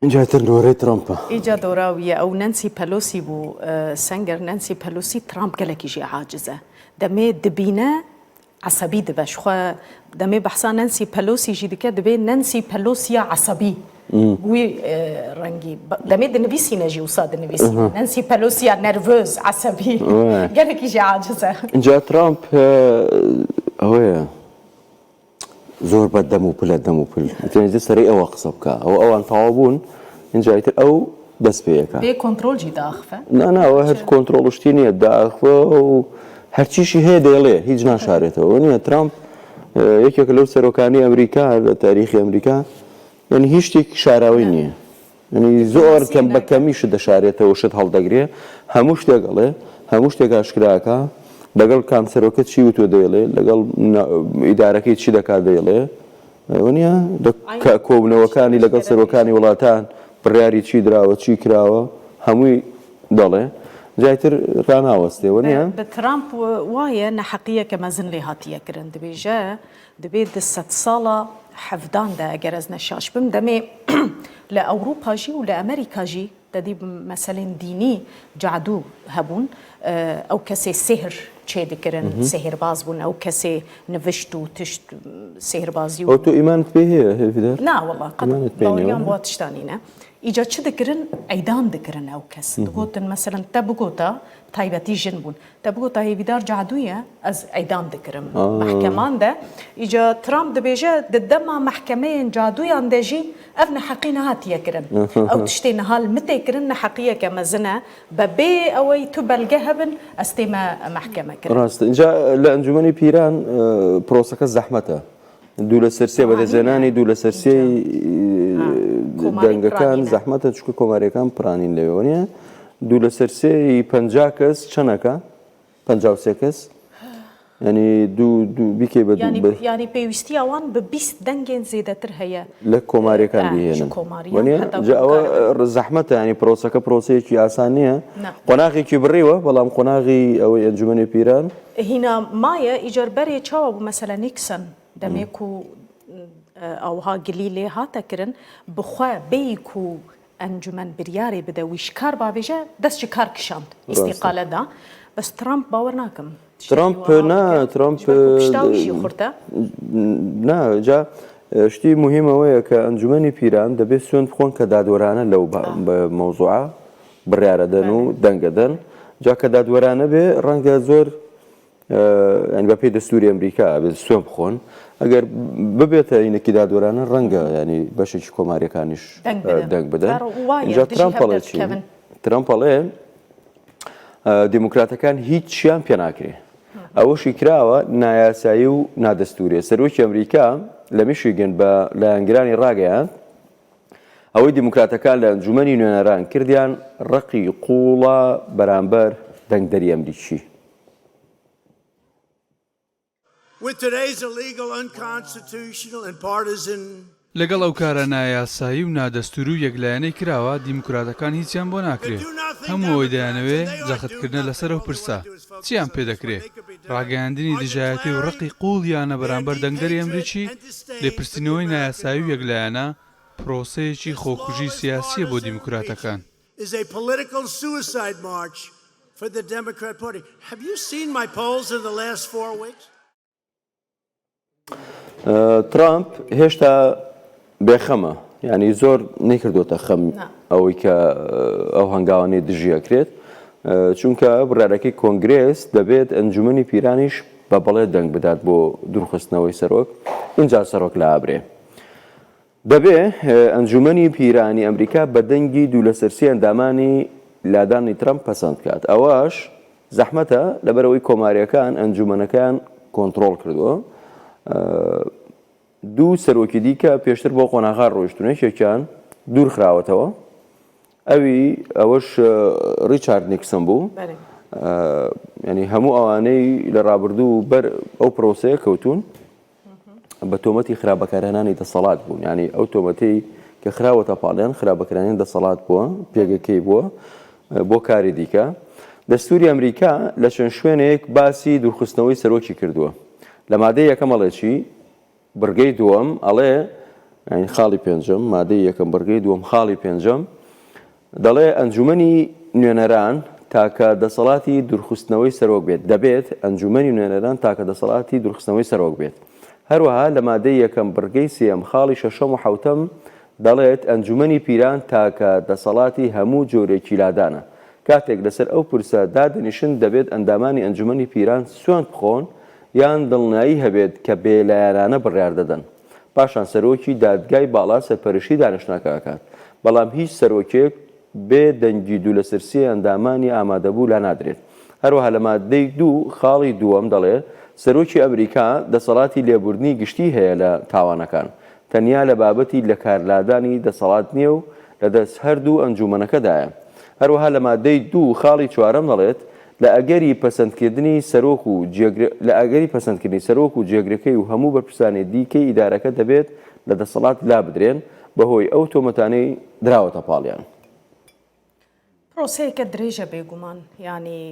اینجا تر دۆرەی ترامپە ئیجا دۆراویە ئەو نانسی پەلۆسی بوو سەنگەر نانسی پەلۆسی ترامپ گەلێکیژی عاجزە دەمێ دبینە عسەبی دەبەش خۆ دەمێ بەحسا نانسی پەلۆسیژی دکە دەبێ نانسی پەلۆسیە عسەبی بووی ڕەنگی دەمێ دنویسی نەژی وسا دنویسی نانسی پەلۆسیە نەرڤۆز عسەبی گەلێکیژی عاجزە اینجا ترامپ ئەوەیە زۆر بەدەم و پلە دەم و پل تێنجی سەرەی ئەوە قسە بکە ئەوان تەواو بوون اینجایتر ئەو دەست پێیەکە بێ کۆنترۆلجی داخفە ناوە هەر کۆنترۆڵ شتی نییە داخفە و هەرچیشی هەیە دەیڵێ هیچ ناشارێتەوە نییە ترامپ یەکێک لەو سەرۆکانی ئەمریکا لە تاریخی ئەمریکا یعنی هیچ شتێک شاراوی نییە ینی زۆر کەم بە کەمیشت دەشارێتەوە شت هەڵدەگرێ هەموو شتێکڵێ هەموو شتێک ئاشکراکە لەگەڵ کانسەرۆکە چی و تۆ دەیڵێ لەگەڵ ئیدارەکەی چی دەکات دەیڵێ وانە کۆبنەوەکانی لەگەڵ سەرۆکانی وڵاتان بڕیاری چی دراوە چی کراوە هەمووی دەڵێ جایتر ڕناوەستێ وانە بە ترامپ وایە نەحەقیە کە مەزن لێ هاتیەکردن دەبێژە دەبێت 100 ساڵە حەفداندا ئەگەر ئەز نەشاش بم دەمێ لە ئەوروپاژی و لە ئەمریکاژی دەدی مەسەلێن دینی جادوو هەبوون ئەو کەسێ سێهر چێ دەکردن سێهرباز بوون ئەو کەسێ نڤشت و تشت سێهربازی و تۆ ئیمانت پێ هەیە هێفیدا ناوەڵا قەڵیان بۆ تشتانینە ئیجا چ دەکردن ئەیدام دەکردن ئەو کەس دەگوتن مەسەلەن تە بگۆتە تایبەتی ژن بوون تە بگۆتە هێویدار جادوویە ئەز ئەیدام دەکردم محکەماندا ئیجا ترامپ دەبێژە دەدەما محکەمەیەن جادوویان دەژی ئەف نەحەقی نەهاتیەکردن ئەو تشتێ نەهال متێکردن نەحەقیەکە مەزنە بەبێ ئەوەی تو بەلگە هەبن ئەس تێمە محکەمەکرد ڕاستە اینجا لە ئەنجومەنی پیران پرۆسەکە زەحمەتە دوو لە سەرسێ بەدەزێنانی دوو لە سەرسێی دەنگەکان زەحمەتە چکە کۆماریەکان پرانین لەوێنە دوو لە سەرسێی 50 کەس چەنەکە 53 کەس ینی دوو بیکێ بە ینی پێویستی ئەوان بە 20 دەنگێن زێدەتر هەیە لە کۆماریەکان بهێنن ئەوە زەحمەتە ینی پرۆسەکە پرۆسەیەکی ئاسان نییە قۆناغێکی بڕێوە بەڵام قۆناغی ئەوەی ئەنجومەنی پیران هینا مایە ئیجاربەرێ چاوە بوو مەسەلە نیکسن دەمێک و ئەوها گلی لێ هاتەکردن بخوا بیک و ئەنجومەن بریارێ بدە ویشکار بابێژە دەستچی کار کشاند ئیسیقالەدا بەس ترامپ باوەڕ ناکەم ترامپ خورتە جا شتی مهمەوەیە کە ئەنجومەنی پیران دەبێت سوێن بخۆن کە دادوەرانە لەو مەوزوعە بڕیارەدەن و دەنگەدەن جا کە دادوەرانە بێ ڕەنگە زۆر بە پێی دەستوری ئەمریکا بێت سوێن بخۆن ئەگەر ببێتە عینەکی دادوەرانە ڕەنگە ینی بەشێکی کۆماریەکانیش دەنگ بدەن اینجا ترامپەڵێ دیموکراتەکان هیچ چیان پێ ناکرێ ئەوەشی کراوە نایاسایی و نادەستوریە سەرۆکی ئەمریکا لە میشیگن بە لایەنگرانی ڕاگەیان ئەوەی دیموکراتەکان لە ئەنجومەنی نوێنەران کردیان ڕقی قوڵە بەرامبەر دەنگدەری ئەمریکی لەگەڵ ئەو کارە نایاسایی و نادەستور و یەکلایەنەی کراوە دیموکراتەکان هیچیان بۆ ناکرێت هەموو ئەوەی دەیانەوێ زەختکردنە لەسەر ئەو پرسە چیان پێ دەکرێت ڕاگەیاندنی دژایەتی و ڕقی قوڵ یانە بەرامبەر دەنگدەری ئەمریکی لێپرسینەوەی نایاسایی و یەکلایەنە پرۆسەیەکی خۆکوژی سیاسیە بۆ دیموکراتەکان ترامپ هێشتا بێخەمە ینی زۆر نەکردوتە خەم ئەوەی کە ئەو هەنگاوانەی دژیەکرێت چونکە بڕارەکەی کۆنگرێس دەبێت ئەنجومەنی پیرانیش بە بەڵێ دەنگ بدات بۆ دوورخستنەوەی سەرۆک اینجا سەرۆک لە ئابرێ دەبێ ئەنجومەنی پیرانی ئەمریکا بە دەنگی دوو لە سەرسی ئەندامانی لادانی ترامپ پەسەند کات ئەوەش زەحمەتە لەبەرەوەی کۆماریەکان ئەنجومەنەکان کۆنترۆڵ کردووە دوو سەرۆکی دیکە پێشتر بۆ قۆناغا ڕۆیشتونێکێکیان دوور خراوەتەوە ئەوەش ریچارد نیکسن بوو ینی هەموو ئەوانەی لە ڕابردوو بەر ئەو پرۆسەیە کەوتون بە تۆمەتی خراپبەکارهێنانی دەسەڵات بوون ینی ئەو تۆمەتەی کە خراوەتە پاڵیان خراپبەکارهێنانی دەسەڵات بووە پێگەکەی بووە بۆ کاری دیکە دەستوری ئەمریکا لە چەند شوێنێک باسی دوورخستنەوەی سەرۆکی کردووە لە مادەی یەکەم ئەڵێ چی بڕگەی دووەم ئەڵێ ینی خاڵی پێنجەم مادەی یەکەم بەرگەی دووەم خاڵی پێنجەم دەڵێ ئەنجومەنی نوێنەران تاکە دەسەڵاتی دوورخستنەوەی سەرۆک بێت دەبێت ئەنجومەنی نوێنەران تاکە دەسەڵاتی دوورخستنەوەی سەرۆک بێت هەروەها لە مادەی یەکەم بەرگەی سێم خاڵی شەشەم و حەوتەم دەڵێت ئەنجومەنی پیران تاکە دەسەڵاتی هەموو جۆرێکی لادانە کاتێک لەسەر ئەو پرسە دادنیشن دەبێت ئەندامانی ئەنجومەنی پیران سوێند بخۆن یان دڵنیایی هەبێت کە بێلایەنانە بڕیار دەدەن پاشان سەرۆکی دادگای باڵا سەرپەرشتی دانیشتنەکەکات بەڵام هیچ سەرۆکێک بێ دەنگی دوو لە سەرسی ئەندامانی ئامادەبوو لا نادرێت هەروەها لە مادەی دوو خاڵی دووەم دەڵێ سەرۆکی ئەمریکا دەسەڵاتی لێبوردنی گشتی هەیە لە تاوانەکان تەنیا لە بابەتی لە کارلادانی دەسەڵات نییە و لە دەست هەردوو ئەنجومەنەکەدایە هەروەها لە مادەی دوو خاڵی چوارەم دەڵێت لە ئەگەری پەسەندکردنی سەرۆک و جێگرەکەی و هەموو بەرپرسانی دیکەی ئیدارەکە دەبێت لە دەسەڵات لا بدرێن بەهۆی ئەو تۆمەتانەی دراوەتە پاڵیان پرۆسەیەکە درێژە بێگومان ینی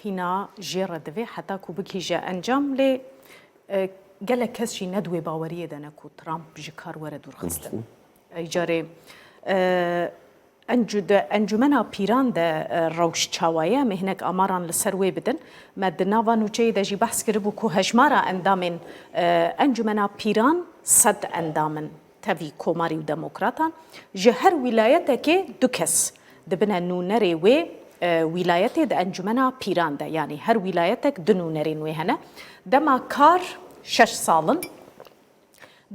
هینا ژێڕە دەبێ حتا و بکیژە ئەنجام لێ gelek kes jî nedwê baweriyê de ne ku Trump ji kar were dûrxistin. Carê encumena pîran de rewşçawaye me hinek amaran li ser wê bidin me di nava nûçeyê de jî behs kiribû ku hejmara endamên encumena pîran sed endamin tevî komarî û demokratan ji her wîlayetekê du kes dibine nûnerê wê wîlayetê de encumena pîran de yanî her wîlayetek du nûnerên wê hene dema kar 6 salin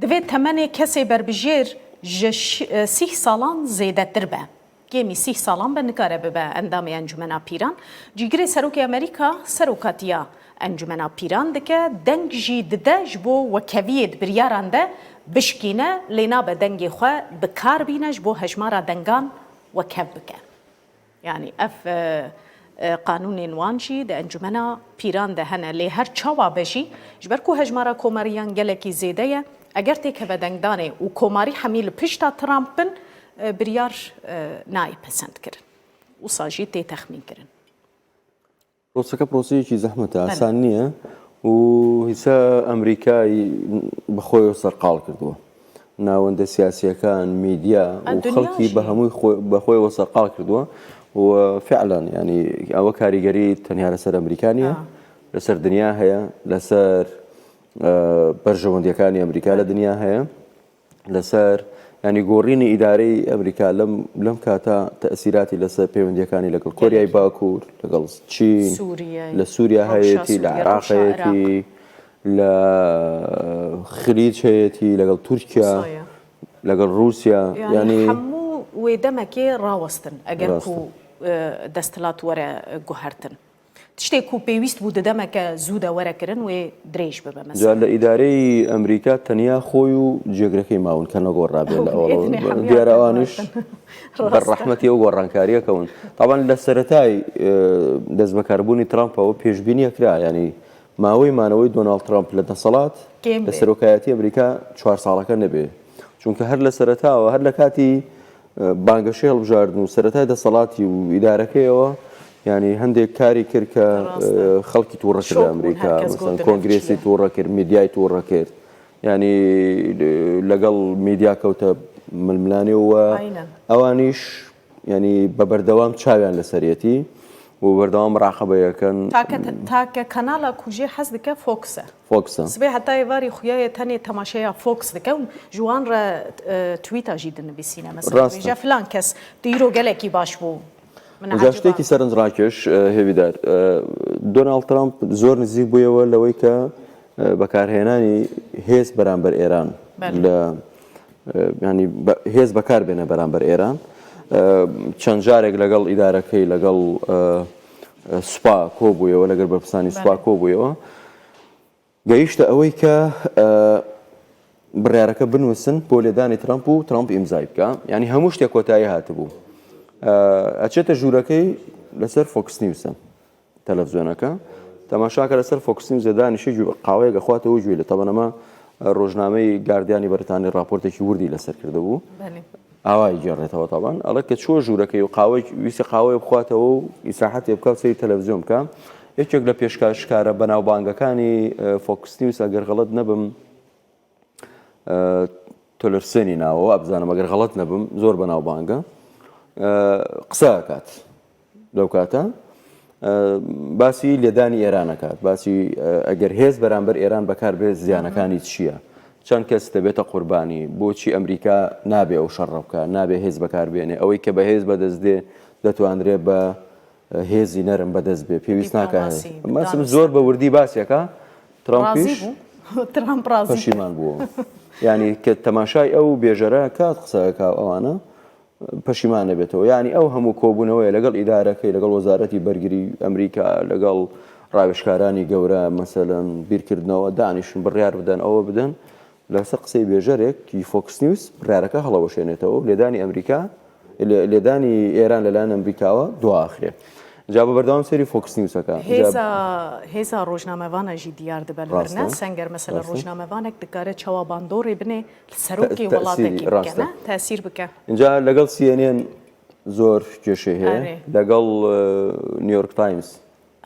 divê temenê kesê berbijêr ji 30 salan zêdetir be gemî 30 salan be nikare bibe endamê encumena pîran cîgirê serokê Amerîka serokatiya encumena pîran dike deng jî dide ji bo wekeviyê di biryaran de bişkîne lê nabe dengê xwe bi kar bîne ji bo hejmara dengan wekev bike yanî ev قانونên wan jî di encumena pîran de hene lê her çawa be jî ji ber ku hejmara komariyan gelekî zêde ye eger têkeve dengdanê û komarî hemî li pişta Trump bin biryar nayê pesend kirin wisa jî tê texmîn kirin پرۆسەکە پرۆسەیەکی زەحمەتە ئاسان نییە و هیچە ئەمریکای بەخۆیەوە سەرقاڵ کردووە ناوەندە سیاسیەکان میدیا و خەڵکی بە هەمووی بەخۆیەوە سەرقاڵ کردووە وفعلا يعني ئەوە کاریگەری تەنیا لەسەر ئەمریکانیە لەسەر دنیا هەیە لەسەر بەرژەوەندیەکانی ئەمریکا لە دنیا هەیە لەسەر ینی گۆڕینی ئیدارەی ئەمریکا لەم کاتە تەئسیراتی لەسەر پەیوەندیەکانی لەگەڵ کۆریای باکوور لەگەڵ چین لە سووریا هەیەتی لە عێراق هەیەتی لە خلیج هەیەتی لەگەڵ تورکیا لەگەڵ رووسیا ینی هەموو وێ دەمەکێ ڕاوەستن ئەگەر و دەستەڵات وەرە گوهرتن تشتێک و پێویست بوو دەمەکە زوودە وەرەکردن وێ درێژ ببە جا لە ئیدارەی ئەمریکا تەنیا خۆی و جێگرەکەی ماون کە نەگۆڕابێت لە دیارە ئەوانش بەڕەحمەتی ئەو گۆڕانکاریەکەون تاوان لە سەرەتای دەست بەکاربوونی ترامپەوە پێشبینیەکرا ینی ماوەی مانەوەی دۆناڵد ترامپ لە دەسەڵات لە سەرۆکایەتی ئەمریکا 4 ساڵەکە نەبێ چونکە هەر لە سەرەتاوە هەر لە کاتی بانگەشەی هەڵبژاردن و سەرەتای دەسەڵاتی و ئیدارەکەیەوە ینی هەندێک کاری کرد کە خەڵکی تووڕە کرد لە ئەمریکا مەسەڵەن کۆنگرێسی تووڕە کرد میدیای تووڕە کرد ینی لەگەڵ میدیا کەوتە ململانێەوە ئەوانیش ینی بە بەردەوام چاویان لەسەرەتی و بەردەوام ڕاقەبەیەکەن تاکە کەناڵە کوژێ حەز دکە فۆکسە سبێ هەتای واری خویایە تەنێ تەماشەیە فۆکس دکە و جوان ڕە تویتاژی دنبیسینە مەسەڵەن فلان کەس دیرۆ گەلێکی باش بوو جا شتێکی سەرنجڕاکێش هێویدار دۆناڵد ترامپ زۆر نزیک بوویەوە لەوەی کە بەکارهێنانی هێز بەرامبەر ئێران لە ینی هێز بەکار بێنە بەرامبەر ئێران چەند جارێک لەگەڵ ئیدارەکەی لەگەڵ سوپا کۆبوویەوە لەگەڵ بەرپرسانی سوپا کۆبوویەوە گەیشتە ئەوەی کە بڕیارەکە بنووسن بۆ لێدانی ترامپ و ترامپ ئیمزای بکە ینی هەموو شتێک کۆتایی هاتبوو ئەچێتە ژوورەکەی لەسەر فۆکس نیوسە تەلەڤزیۆنەکە تەماشاکە لەسەر فۆکس نیوزە دانیشی قاوەیە گەخواتەوە گوێ لە تەبەنەمە ڕۆژنامەی گاردیانی بەرتانی راپۆرتێکی وردی لەسەر کردهبوو ئاوای گێڕێتەوە تاوان ئەڵە کە چۆ ژوورەکەی و قاوەی ویستی قاوەیە بخواتەوە و ئیساحەتی بکات سەری تەلەڤزیۆن بکە یەکێک لە پێشکاشکارە بەناوبانگەکانی فۆکس نیوس ئەگەر غەڵەت نەبم تۆلەرسێنی ناوەوە ئەبزانم ئەگەر غەڵەت نەبم زۆر بەناوبانگە قسە ئەکات لەو کاتە باسی لێدانی ئێرانەکات باسی ئەگەر هێز بەرامبەر ئێران بەکار بێت زیانەکانی چییە چەند کەس دەبێتە قوربانی بۆچی ئەمریکا نابێ ئەو شەڕە بکە نابێ هێز بەکاربێنێ ئەوەی کە بە هێز بەدەست دێ دەتوانرێت بە هێزی نەرم بەدەست بێ پێویست ناکات مەسم زۆر بە وردی باسیەکە ترامپیش پەشیمان بووە ینی کە تەماشای ئەو بێژەرە کات قسەکە ئەوانە پەشیمان نەبێتەوە ینی ئەو هەموو کۆبوونەوەی لەگەڵ ئیدارەکەی لەگەڵ وەزارەتی بەرگری ئەمریکا لەگەڵ ڕاوێژکارانی گەورە مەسەلەن بیرکردنەوە دانیشن بڕیار بدەن ئەوە بدەن لەسەر قسەی بێژەرێک کی فۆکس نیوز بڕیارەکە هەڵەوەشێنێتەوە لێدانی ئەمریکا لێدانی ئێران لەلایەن ئەمریکاوە دواخرێ جا بە بەردەوام سەری فۆکس نیوسەکە هێزا ڕۆژنامەوانەژی دیار دەبەرنە سەنگەر مەسەلە ڕۆژنامەوانێک دەکارێت چاوەباندۆڕێ بنێ سەرۆکی وڵاتێکی بکەنە تاسیر بکە اینجا لەگەڵ CNN زۆر کێشێ هەیە لەگەڵ نیویۆرک تایمز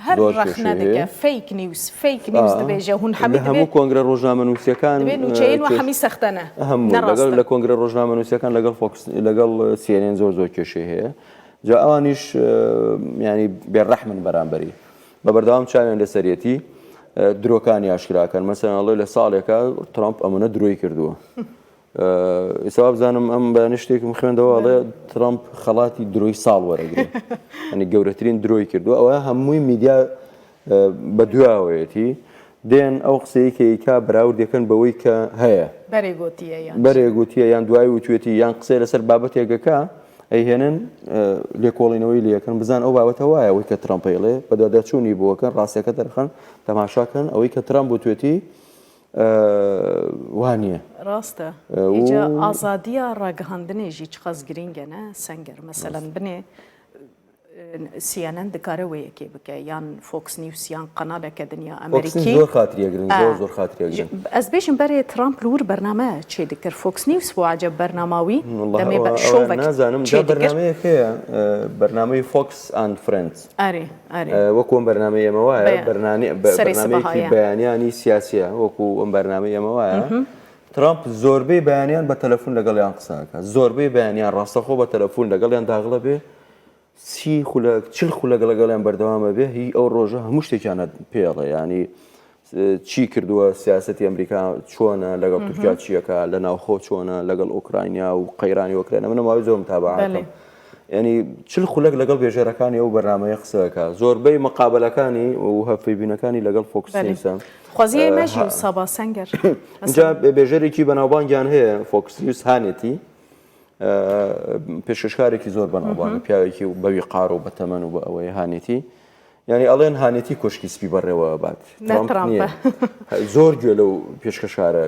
هەر ڕەخنە دەکە فەیک نیوز دەبێژە هون هەموو کۆنگرە ڕۆژنامە نووسیەکان هەمی سەختەنە هەموو لە کۆنگرە ڕۆژنامە نووسیەکان لەگەڵ CNN زۆر کێشێ هەیە جا ئەوانیش ینی بێڕەحمن بەرامبەری بە بەردەوام چاویان لەسەرەتی درۆکانی ئاشکراکەن مەسەڵێ لە ساڵێکە ترامپ ئەمەە درۆی کردووە ئێستا بزانم ئەم بە شتێکم خوێندەوەڵێ ترامپ خەڵاتی درۆی ساڵ وەرەگرێت ئەنی گەورەترین درۆی کردووە ئەوە هەمووی میدیا بە دواوەیەتی دێن ئەو قسەی کەیکا بەراورد دەکەن بەوەی کە هەیە بەرێگوتیە یان دوای وتوێتی یان قسەی لەسەر بابەتێکەکە ئەیهێنن لێکۆڵینەوەی لەکەن بزان ئەو بابەتە وایە ئەوەی کە ترامپەیڵێ بەدادەچوونی بووەکەن ڕاستیەکە دەرخەن تەماشاکەن ئەوەی کە ترامپ بتوێتی وانە ڕاستە ئازادیە ڕاگەهاندنێژی چ خەز گرنگەنە سەنگەر مەسەلەن بنێ CNN دەکارەوەیەکێ بکە یان فۆکس نیوس یان قەنالێکە دنیا ئەمریکی زۆر خاتریەگرن زۆر خاتریەگرن ئەس بێژم بەرێ ترامپ لور بەرنامە چێ دەکرد فۆکس نیوس واجە بەرناماوی دەمێ نازانم بەرنامەیەک هەیە بەرنامەی فۆکس ئەند فرێندز وەکوم بەرنامەی ئێمە وایە بەرنامەیەکی بەیانیانی سیاسیە وەکو ئەم بەرنامەی ئێمە وایە ترامپ زۆربەی بەیانیان بە تەلەفۆن لەگەڵیان قساکە زۆربەی بەیانیان ڕاستەخۆ بە تەلەفۆن لەگەڵیان داغڵە بێ چل خولەگە لەگەڵیان بەردەوامە بێ هی ئەو ڕۆژە هەموو شتێکیانە پێڵە ینی چی کردووە سیاسەتی ئەمریکا چۆنە لەگەڵ تورکیا چیەکە لە ناوخۆ چۆنە لەگەڵ ئوکراینیا و قەیرانی ئۆکرێنە منە ماوەی زۆرم تابعاکەم ینی چل خولەک لەگەڵ بێژەرەکانی ئەو بەرنامەیە قسەکە زۆربەی مقابلەکانی و هەفەیبینەکانی لەگەڵ فۆکس نیوسە خوازیە مەژی و سابا سەنگەر اینجا بێژەرێکی بەناوبانگیان هەیە فۆکس نیوس هانێتی پێشکارێکی زۆر بەناوبانە پیاوێکی بەوی قار و بەتەمەن و بە ئەوەی هانێتی ینی ئەڵێن هانێتی کۆشکی سپی بەڕێوە بات زۆر گوێ لەو پێشکەشارە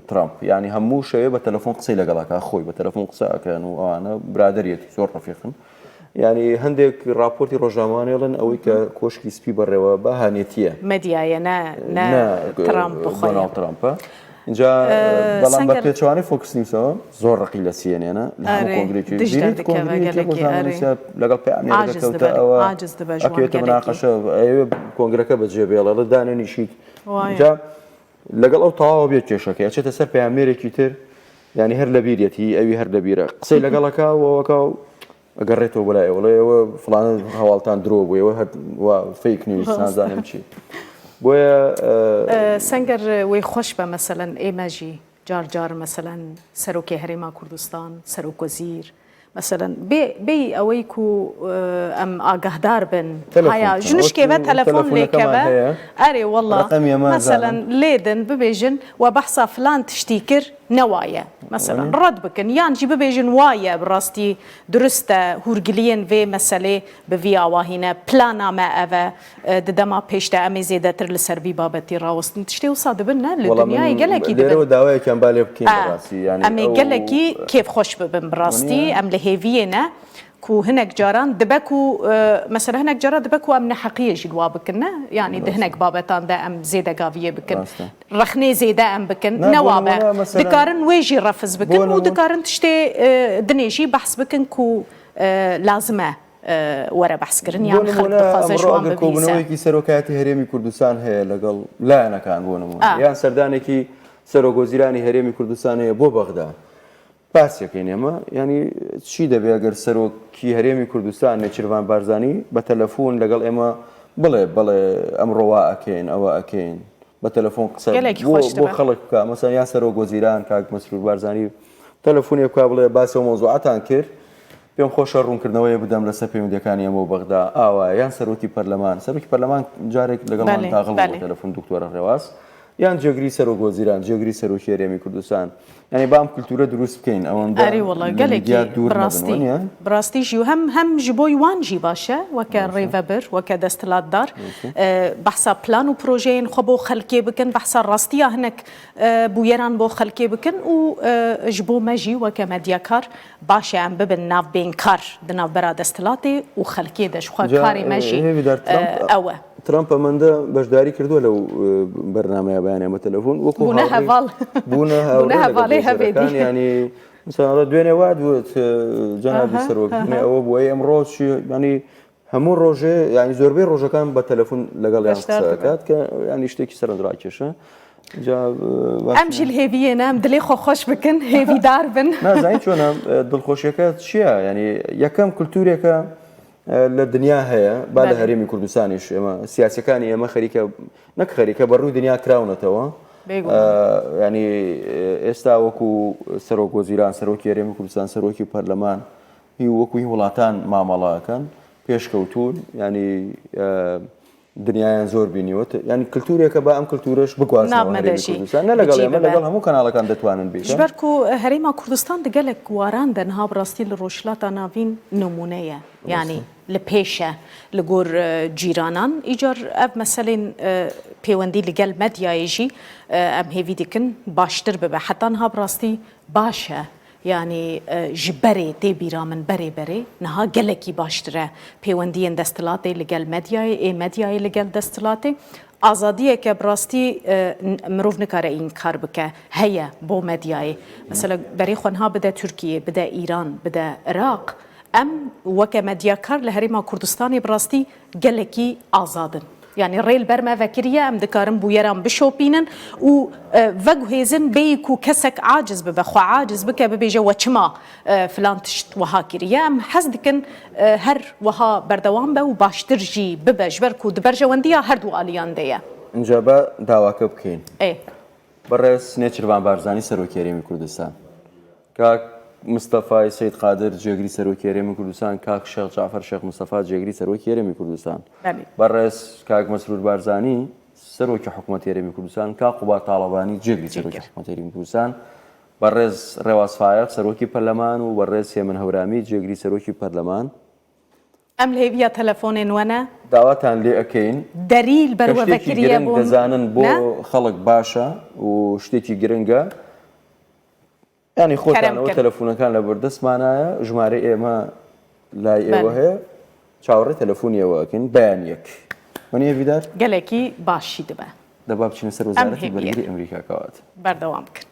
ترامپ ینی هەموو شەوێ بە تەلەفۆن قسەی لەگەڵاکە خۆی بە تەلەفۆن قسەکەن و ئەوانە برادریەتی زۆر ڕەفیقن ینی هەندێک راپۆرتی ڕۆژنامەوانێڵن ئەوەی کە کۆشکی سپی بەڕێوە بە هانێتیە مەدیایە ترامپە اینجا بەڵام بە پێچوانی فۆکس نیوسەوە زۆر ڕقی لە سیێنێنە لە لەگەڵ پێکەوتە ئەوە ئەکەوێتە مناقەشە ئەوێ کۆنگرەکە بەجێ بێڵە دانێنیشیت جا لەگەڵ ئەو تەواوە بێت کێشەکە ئەچێتە سەر پەیامێرێکی تر ینی هەر لە بیرەتی ئەوی هەر لە بیرە قسەی لەگەڵەکە وەکە ئەگەڕێتەوە بەلای ئەوڵێ ئەوە فڵانە هەواڵتان درۆ بوو ئەوە هەر فەیک نیوز نازانم چی بۆیە سەنگەر وی خۆش بە مەسەلەن ئێمەژی جار مەسەلەن سەرۆکی هەرێما کوردستان سەرۆکوەزیر مەسەلەن بێ ئەوەی کو ئەم ئاگەهدار بن هەیە ژنشکێوە تەلەفۆن لێکەوە ئەرێ وەڵڵا مەسەلەن لێدن ببێژن و بەحسا فلان تشتی کرد نەوایە مەسەلەن ڕەت بکەن یانجی ببێژن وایە بڕاستی درستە هورگلیەن vê مەسەلێ بڤی ئاواهینە پلانامە ئەvە ددەما پێشتە ئەمێ زێدەتر لەسەر vî بابەتی ڕاوەستن تشتێ وسا دەبن نە لە دنیای گەلێکی داوایەکیان با لێ بکەین ئەمێ گەلێکی کێف خۆش ببن بڕاستی ئەم لە هێڤیەنە کو هەنێک جاران دەبەک و مەسەلە هەنێک جارە دەبەک و ئەم نەحەقیەژی وا بکردنە یعنی هەنێک بابەتاندا ئەم زێدەگاویە بکن ڕەخنێ زێدە ئەم بکن نەوابە دکارن وێژی ڕەفز بکن و دکارن تشتێ دنێژی بەحس بکن کو لازمە وەرە بەحسکردن یان کۆبوونەوەیکی سەرۆکایەتی هەرێمی کوردستان هەیە لەگەڵ لایەنەکان بۆ نمونە یان سەردانێکی سەرۆکوەزیرانی هەرێمی کوردستانەیە بۆ بەغدا باسیەکەین ئێمە ینی چی دەبێ ئەگەر سەرۆکی هەرێمی کوردستان نێچیروان بارزانی بە تەلەفۆن لەگەڵ ئێمە بڵێ ئەمڕۆوا ئەکەین ئەوە ئەکەین بە تەلەفۆن قسە بۆ خەڵک بکە مەسەن یان سەرۆکوەزیران کاک مەسرور بارزانی تەلەفۆنێ بکە بڵێ باسی مۆزوعاتان کرد پێم خۆشە ڕوونکردنەوەی بدەم لەسەر پەیوەندیەکانی ئەمە و بەغدا ئاوا یان سەرۆکی پەرلەمان سەرۆکی پەرلەمان جارێک لەگەڵمان تاغڵ بۆ تەلەفۆن دکتۆرە ڕێواز یان جێگری سەرۆکوەزیران جێگری سەرۆکی هەرێمی کوردستان ینی بام کولتورە دروست بکەین ئەوەندە بڕاستیژی و هەم ji بۆی وانجی باشە وەکە ڕێڤەبر وەکە دەستەڵاتدار بەحسا پلان و پرۆژەیەن خۆ بۆ خەلکێ بکەن بەحسا ڕاستیە هەنێک بویێران بۆ خەلکێ بکەن و ji بۆ مەژی وەکە مەدیاکار باشە ئەم ببن ناوبێنکار دناوبەرا دەستەڵاتێ و خەلکێ دەشخوا کاری مەژی ئەوە ترامپ ئەمەندە بەشداری کردووە لەو بەرنامەیە بەیان ئەمە تەلەفۆن وەکو بوونە هەڤڵەکان ینی مثلا دوێنێ وا دوت جەنابی سەرۆکبوونێ ئەوە بووە ئەمڕۆ ینی هەموو ڕۆژێ ینی زۆربەی ڕۆژەکان بە تەلەفۆن لەگەڵ یان قسەکات کە ینی شتێکی سەرنجڕاکێشە ئەم ژیل هێویە نام دلێ خۆش بکەن هێویدار بن نازانین چۆنە دڵخۆشیەکە چییە ینی یەکەم کولتورێکە لە دنیا هەیە با لە هەرێمی کوردستانیش ئێمە سیاسەکانی ئێمە خەریکە نەک خەریکە بەڕووی دنیا کراونەتەوە ینی ئێستا وەکو سەرۆکوەزیران سەرۆکی هەرێمی کوردستان سەرۆکی پەرلەمان هی وەکو هی وڵاتان مامەڵەکەن پێشکەوتون ینی دنیایان زۆر بینیوە ینی کللتورێکە بە ئەم کللتورش بگوازن لەگەڵ ئێمە لەگەڵ هەموو کەناڵەکان دەتوانن بێت ژبەرک و هەرێما کوردستان دەگەلێک واران دەنها بڕاستی لە ڕۆژهڵاتە ناوین نمونەیە ینی لە پێشە لە گۆر جیرانان ئیجار ئەv مەسەلێن پەیوەندی لەگەل مەدیایژی ئەم هێوی دیکن باشتر ببە حتانها بڕاستی باشە ینی ji berê tê bîra min berê berê niha gelekî baştir e pêwendiyên desthilatê li gel medyayê ê medyayê li gel desthilatê azadiyeke bi rastî mirov nikare înkar bike heye bo medyayê mesela berê xwe niha bide Tirkiye bide İran bide Iraq em weke medyakar li herêma Kurdistanê bi rastî gelekî azadin yani rêl berme vekiriye em dikarin bûyeran bişopînin û veguhêzin bêyî ku kesek aciz bibe xwe aciz bike bibêje we çima filan tişt wiha kiriye em hez dikin her wiha berdewam be û baştir jî bibe ji ber ku di berjewendiya her du aliyan de ye اینجا بە داواکە بکەین بەڕێز نێچیروان بارزانی سەرۆکی هەرێمی کوردستان کاک مستەفای سەید قادر جێگری سەرۆکی هەرێمی کوردستان کاک شێخ جعفەر شێخ مستەفا جێگری سەرۆکی هەرێمی کوردستان بەڕێز کاک مەسرور بارزانی سەرۆکی حکوومەتی هەرێمی کوردستان کاک قوبات تاڵەبانی جێگری سەرۆکی حکوومەتی هەرێمی کوردستان بەڕێز ڕێواز فایق سەرۆکی پەرلەمان و بەڕێز هێمن هەورامی جێگری سەرۆکی پەرلەمان ئەم لێویە تەلەفۆنێن وەنە داواتان لێ ئەەکەین دەریل بەروەڤەکریە بۆ دەزانن بۆ خەڵک باشە و شتێکی گرنگە ینی خۆتانەوە تەلەفۆنەکان لە بەردەستمانایە ژمارە ئێمە لای ئێوە هەیە چاوەڕێ تەلەفۆنیەوە ئەکەین بەیان یەک وەنیە ڤیدار گەلێکی باشی دەبە دەبا بچینە سەر وەزارەتی بەرگری ئەمریکا کەوات بەردەوام بکەن